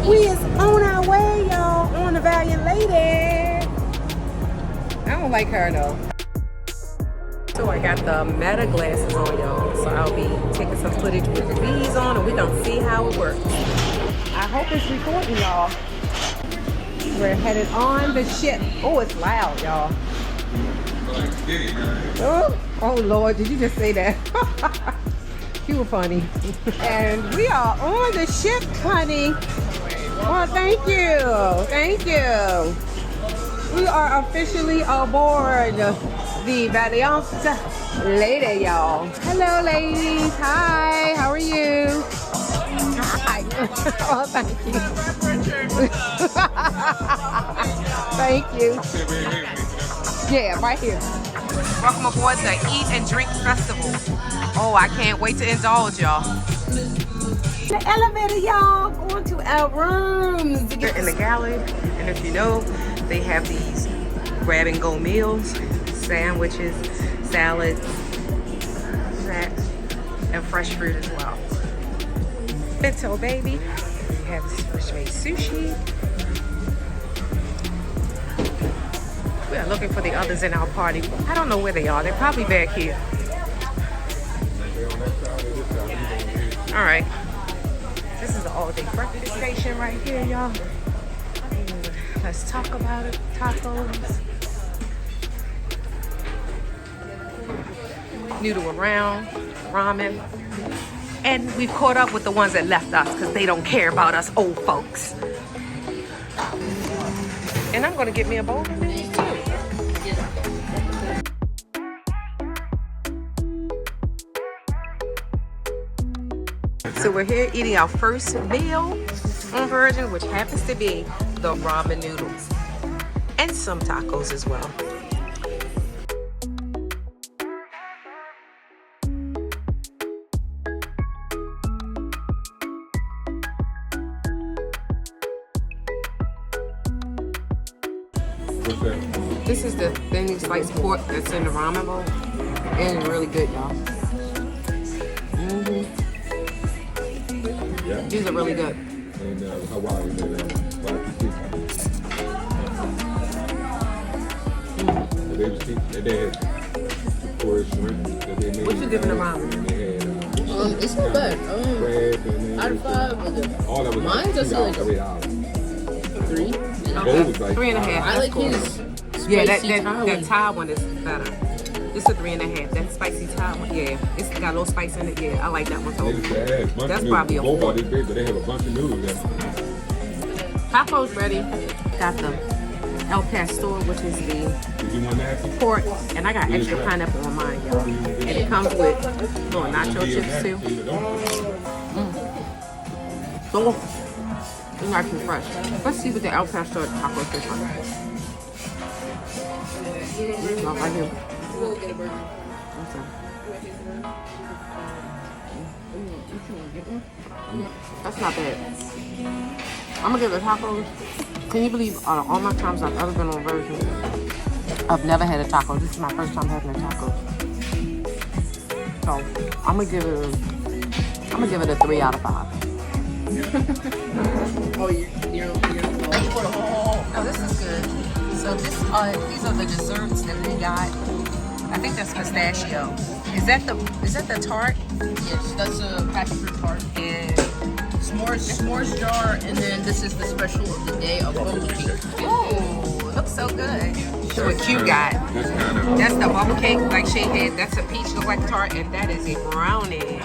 We is on our way, y'all, on the Valiant Lady. I don't like her though. So I got the Meta glasses on, y'all. So I'll be taking some footage with these on, and we're gonna see how it works. I hope it's recording, y'all. We're headed on the ship. Oh, it's loud, y'all. Oh Lord, did you just say that? You were funny. And we are on the ship, honey. Oh, thank you. Thank you. We are officially aboard the Valiant Lady, y'all. Hello, ladies. Hi, how are you? Hi. Oh, thank you. Thank you. Yeah, right here. Welcome aboard the Eat and Drink Festival. Oh, I can't wait to indulge, y'all. The elevator, y'all, going to our rooms. We're in the galley, and if you know, they have these grab-and-go meals, sandwiches, salads, snacks, and fresh fruit as well. Bento baby. We have this fresh-made sushi. We are looking for the others in our party. I don't know where they are. They're probably back here. All right. This is the all-day breakfast station right here, y'all. Let's talk about it. Tacos. Noodle around, ramen. And we've caught up with the ones that left us because they don't care about us old folks. And I'm gonna get me a bowl of these too. So we're here eating our first meal on Virgin, which happens to be the ramen noodles and some tacos as well. This is the thinly sliced pork that's in the ramen bowl. And it's really good, y'all. Yeah. These are really good. And Hawaii, they had pork shrimp that they made. What you giving the ramen? It's not bad. Out of 5, all that was mine just like $3. Okay. 3.5. I like his. Yeah, that Thai one is better. This is a 3.5. That spicy Thai one, yeah. It's got a little spice in it. Yeah, I like that one too. That's probably a 4. Both big, but they have a bunch of noodles there. Tacos ready. Got the El Pastor, which is the pork, and I got extra pineapple on mine, y'all. And it comes with little nacho chips too. So it's nice and fresh. Let's see what the El Pastor tacos taste like. Right here. That's not bad. I'm gonna give the tacos. Can you believe all my times I've ever been on Virgin, I've never had a taco. This is my first time having a taco. So I'm gonna give it a 3 out of 5. Oh, you're Oh, this is good. So these are the desserts that we got. I think that's pistachio. Is that the tart? Yes, that's a passion fruit tart. And S'mores jar, and then this is the special of the day, a bubble cake. oh, looks so good. So what you got? That's the bubble cake, like she had. That's a peach look like tart, and that is a brownie.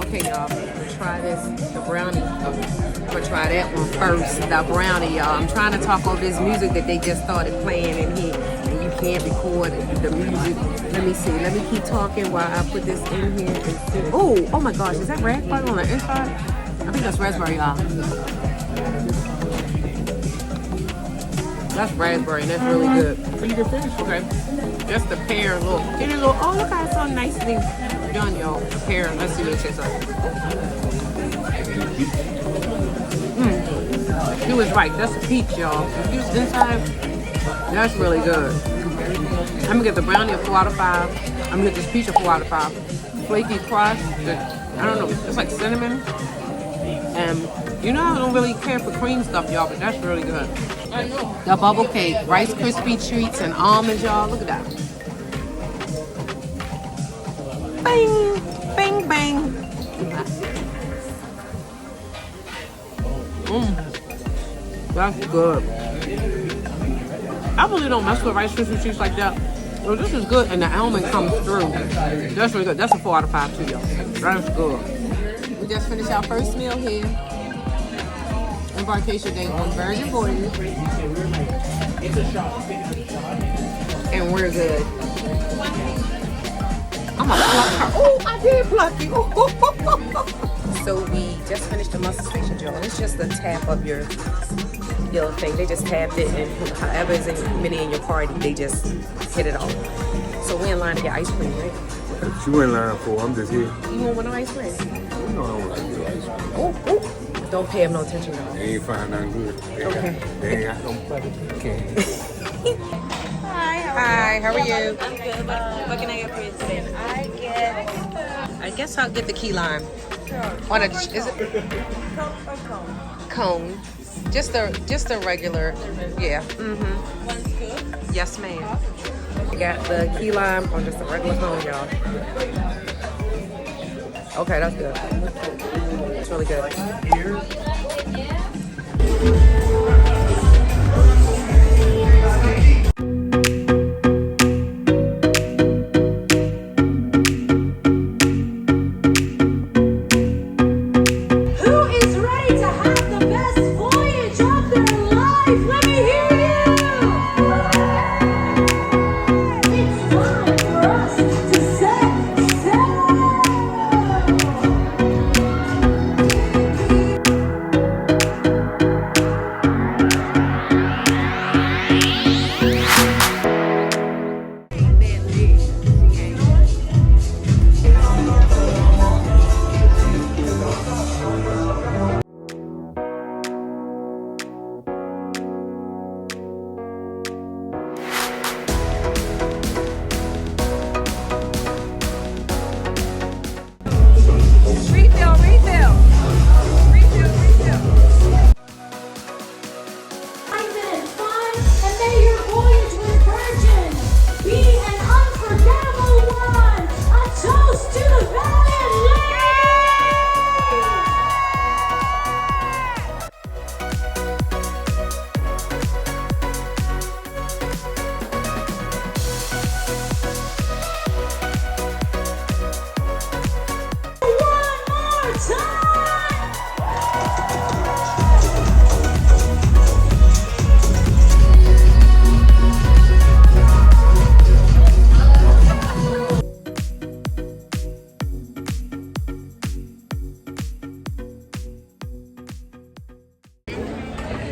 Okay, y'all, let's try this. The brownie. I'm gonna try that one first. The brownie, y'all. I'm trying to talk over this music that they just started playing in here, and you can't record the music. Let me see. Let me keep talking while I put this in here. Oh my gosh, is that raspberry on the inside? I think that's raspberry, y'all. That's raspberry, and that's really good. Okay. Just the pear, little. Oh, look how it's so nicely done, y'all. The pear. Let's see what it tastes like. You was right. That's a peach, y'all. If you inside, that's really good. I'm gonna get the brownie a 4 out of 5. I'm gonna get this peach a 4 out of 5. Flaky crust, I don't know, it's like cinnamon. And you know I don't really care for cream stuff, y'all, but that's really good. I know. The bubble cake, Rice Krispie treats and almonds, y'all. Look at that. Bang, bang, bang. That's good. I really don't mess with Rice Krispie treats like that. Well, this is good, and the almond comes through. That's really good. That's a 4 out of 5 too, y'all. That's good. We just finished our first meal here. Embarkation day on Virgin Voyages. And we're good. I'm a plucker. Oh, I did pluck you. So we just finished the muster station, Joe. It's just a tap of your little thing. They just tapped it, and however is many in your party, they just hit it off. So we're in line to get ice cream, right? You in line for? I'm just here. You want one ice cream? You know I don't like to get ice cream. Oh, oh. Don't pay him no attention, though. They ain't find nothing good. They ain't got no butter. Okay. Hi, how are you? I'm good. What can I get for you today? I guess I'll get the key lime. On a, is it cone? Just the regular. Yeah. Mm-hmm. One scoop. Yes, ma'am. I got the key lime on just a regular cone, y'all. Okay, that's good. It's really good.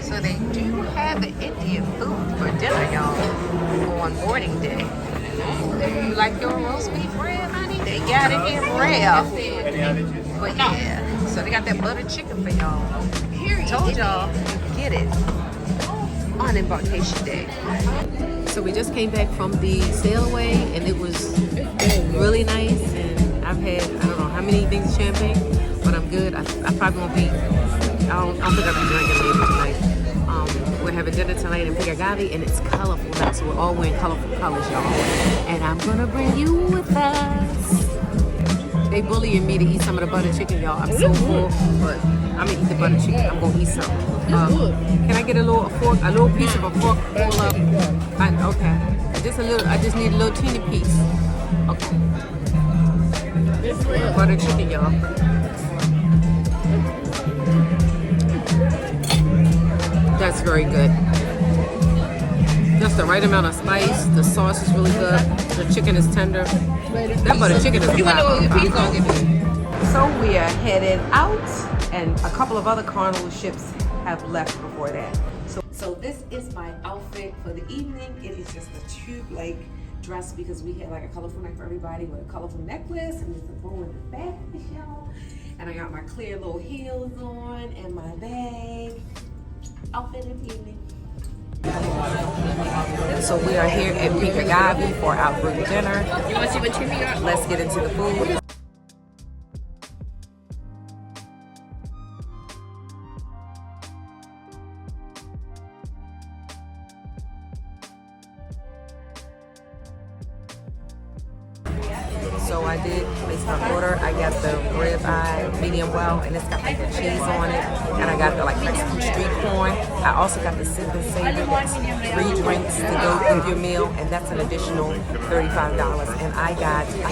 So they do have the Indian food for dinner, y'all, on boarding day. You like your roast beef rib, honey? They got it in rare. But yeah, so they got that butter chicken for y'all. Told y'all, get it on embarkation day. So we just came back from the sailaway, and it was really nice. And I've had, I don't know how many things of champagne, but I'm good. I probably won't be, I don't think I'll be drinking later tonight. We're having dinner tonight in Pink Agave, and it's colorful now, so we're all wearing colorful colors, y'all. And I'm gonna bring you with us. They bullying me to eat some of the butter chicken, y'all. I'm so full, but I'm gonna eat the butter chicken. I'm gonna eat some. Can I get a little piece of a fork full of? Okay, just a little. I just need a little teeny piece. Okay. Butter chicken, y'all. That's very good. Just the right amount of spice. The sauce is really good. The chicken is tender. That butter chicken is good. So we are headed out, and a couple of other Carnival ships have left before that. So this is my outfit for the evening. It is just a tube-like dress because we had like a colorful night for everybody with a colorful necklace and just a bow in the back, y'all. And I got my clear little heels on and my bag. Outfit of the evening. So we are here at Pink Agave for our group dinner. You want to see what Timmy got? Let's get into the food. So I did place my order. I got the ribeye medium well, and it's got like the cheese on it, and I got the like Mexican street corn. I also got the simple savor. That's 3 drinks to go with your meal, and that's an additional $35. And I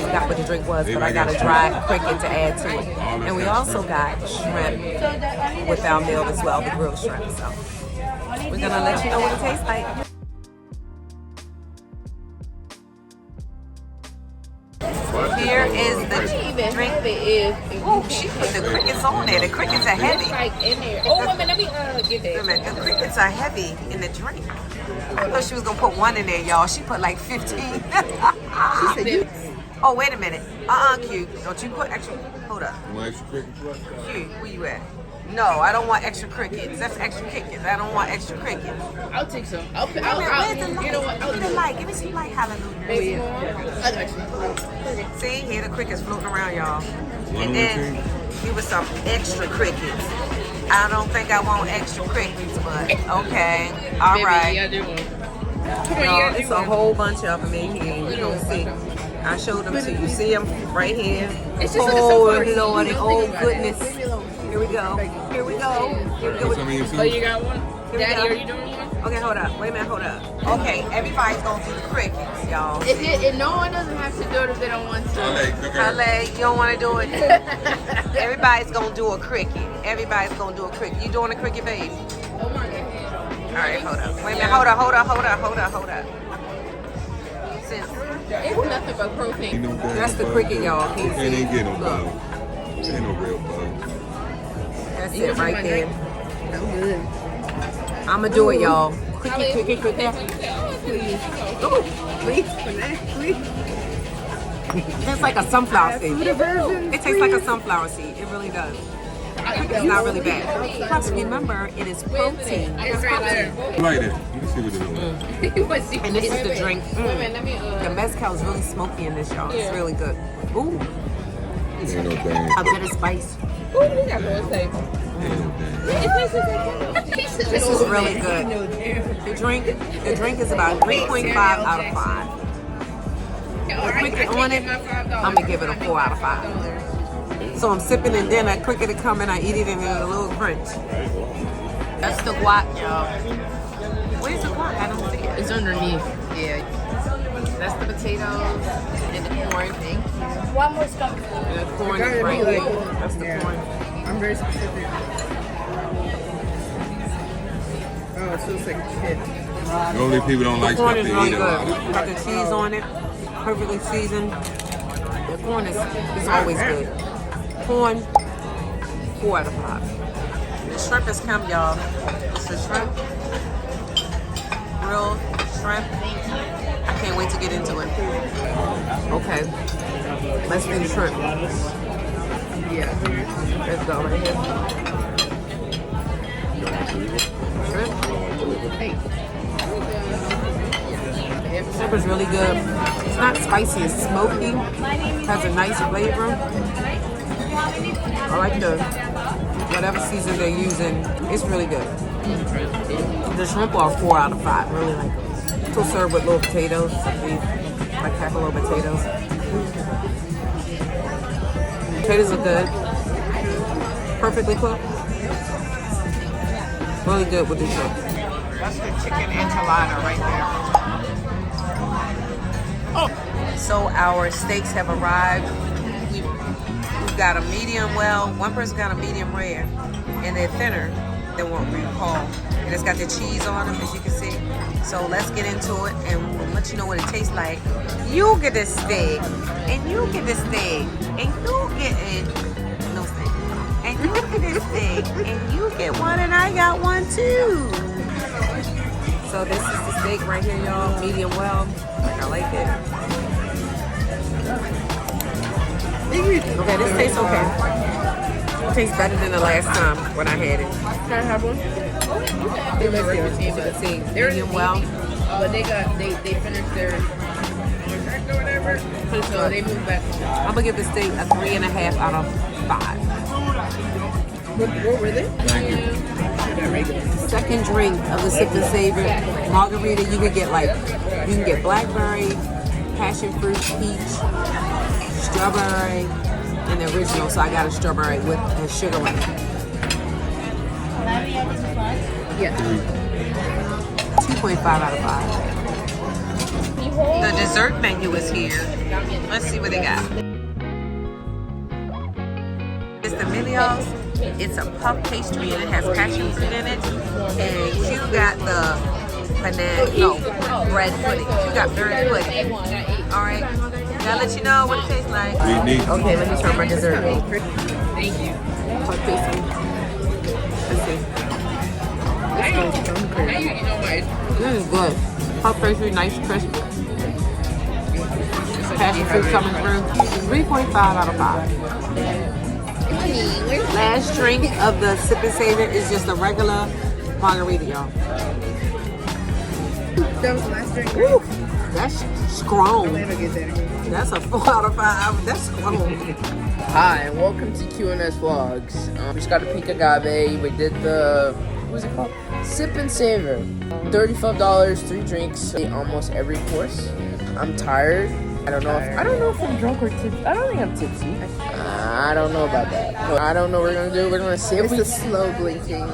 forgot what the drink was, but I got a dry cricket to add to it. And we also got shrimp with our meal as well, the grilled shrimp. So we're gonna let you know what it tastes like. Here is the drink. Oh, she put the crickets on there. The crickets are heavy. Oh, wait a minute, let me get Wait a that. minute, the crickets are heavy in the drink. I thought she was gonna put 1 in there, y'all. She put like 15. She said, oh, wait a minute. Q. Don't you put extra? Hold up. You want extra crickets? Q, where you at? No, I don't want extra crickets. That's extra crickets. I don't want extra crickets. I'll take some. Where's the light? You know what? Give me the light. Give me some light. Hallelujah. Maybe more. I got you. See, here the crickets floating around, y'all. One And more then thing. here was some extra crickets. I don't think I want extra crickets, but okay. All Maybe, right. yeah, do one. Come on, No, yeah, it's do a one. whole bunch of them in here. You don't see. I showed them to you. See them right here? It's just Oh, it's so Lordy. Oh, about it. goodness. Here we go. Here we go. Here we go. Put some in your Oh, soup. you got one? we Daddy, go. are you doing one? Okay, hold up. Wait a minute, hold up. Okay, everybody's gonna do the crickets, y'all. If no one doesn't have to do it if they don't want to. Ollie, cook her. Halle, you don't wanna do it? Everybody's gonna do a cricket. Everybody's gonna do a cricket. You doing a cricket, babe? Oh my God. All right, hold up. Wait a minute, hold up. Since It's nothing but protein. Ain't no damn that's the bug. cricket, y'all. Can't It see. ain't get no Look, bug. Ain't no real bug. that's You it want right my there. drink? I'm good. I'ma do it, y'all. Cricket. Ooh, Please. It's like a sunflower seed. It tastes like a sunflower seed. It really does. It's not really bad. Plus, remember, it is protein. It's right there. Like that. You can see what it is. And this is the drink. Wait a minute, let me, The mezcal is really smoky in this, y'all. It's really good. Ooh, Ain't no dang. a bit of spice. Ooh, we got no taste. Ain't no dang. This is really good. The drink is about 3.5 out of 5. The cricket on it, I'm gonna give it a 4 out of 5. So I'm sipping and then that cricket to come and I eat it and it's a little crunch. That's the guac, y'all. Where's the guac? I don't see it. It's underneath. Yeah. That's the potatoes and the corn. Thank you. One more scoop. And the corn is right here. That's the corn. I'm very specific. Oh, it feels like shit. Normally people don't like Corn stuff is they really eat a lot. good. Got the cheese on it, perfectly seasoned. The corn is always good. Corn, 4 out of 5. The shrimp has come, y'all. It's the shrimp, grilled shrimp. I can't wait to get into it. Okay, let's do the shrimp. Yeah, let's go right here. Shrimp. Shrimp is really good. It's not spicy, it's smoky. It has a nice flavor. I like whatever season they're using. It's really good. The shrimp are 4 out of 5. Really like it. Still served with little potatoes. Like half a little potatoes. Potatoes are good. Perfectly cooked. Really good with the shrimp. That's the chicken enchilada right there. So our steaks have arrived. We've got a medium well. One person got a medium rare, and they're thinner than what we recall. And it's got the cheese on them, as you can see. So let's get into it, and we'll let you know what it tastes like. You get this steak, and you get this steak, and you get it. No steak. And you get this steak, and you get one, and I got one too. So this is the steak right here, y'all. Medium well. Like I like it. Okay, this tastes okay. It tastes better than the last time when I had it. Can I have one? They can see medium well. But they finished their contract or whatever, so they moved back. I'm gonna give the steak a 3.5 out of 5. What were they? Second drink of the Sip and Savor margarita, you can get blackberry, passion fruit, peach, strawberry, and the original. So I got a strawberry with a sugar in it. Yeah. 2.5 out of 5. The dessert menu is here. Let's see what they got. It's the Milios. It's a puff pastry and it has passion fruit in it. And you got the bread pudding. You got bread pudding. Alright. Gotta let you know what it tastes like. Okay, let me try my dessert. Thank you. Puff pastry. Let's see. Now you know my. This is good. Puff pastry, nice crisp. Passion fruit coming through. 3.5 out of 5. Last drink of the Sip and Savor is just a regular margarita, y'all. That was the last drink. Woo, that's strong. That's a 4 out of 5. That's strong. Hi, and welcome to QNS Vlogs. We just got a Pink Agave. We did the, what was it called? Sip and Savor. $35, 3 drinks, almost every course. I'm tired. I don't know if I'm drunk or tipsy. I don't think I'm tipsy. I don't know about that. I don't know what we're gonna do. We're gonna see if it's slow blinking.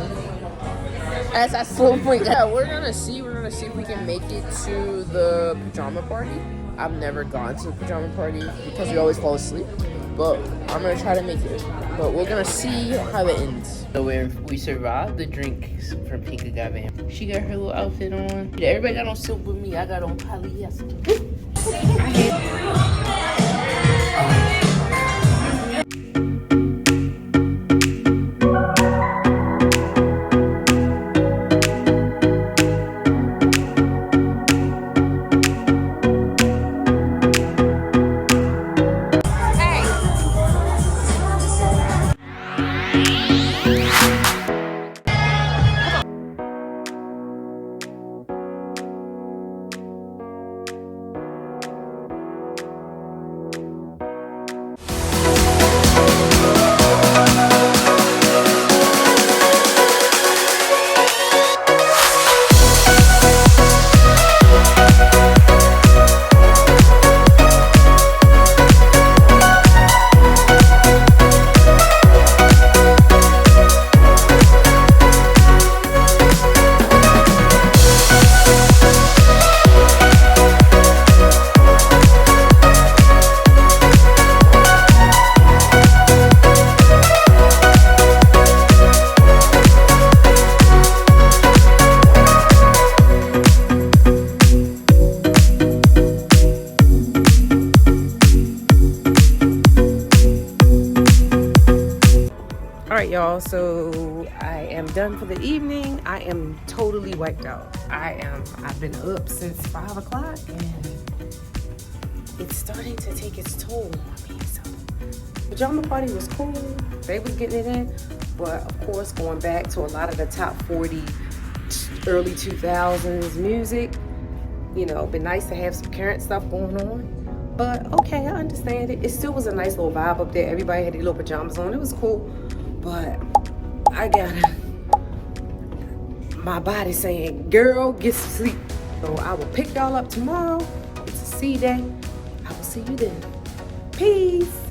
As I slow blink, yeah, we're gonna see if we can make it to the pajama party. I've never gone to the pajama party because we always fall asleep. But I'm gonna try to make it. But we're gonna see how it ends. So we survived the drinks from Pink Agave. She got her little outfit on. Everybody got on silk with me. I got on polyester. Alright y'all, so I am done for the evening. I am totally wiped out. I've been up since 5 o'clock and it's starting to take its toll on me. So pajama party was cool. They was getting it in. But of course going back to a lot of the top 40 early 2000s music, you know, been nice to have some current stuff going on. But okay, I understand it. It still was a nice little vibe up there. Everybody had their little pajamas on. It was cool. But I got my body saying, girl, get some sleep. So I will pick y'all up tomorrow. It's a C day. I will see you then. Peace.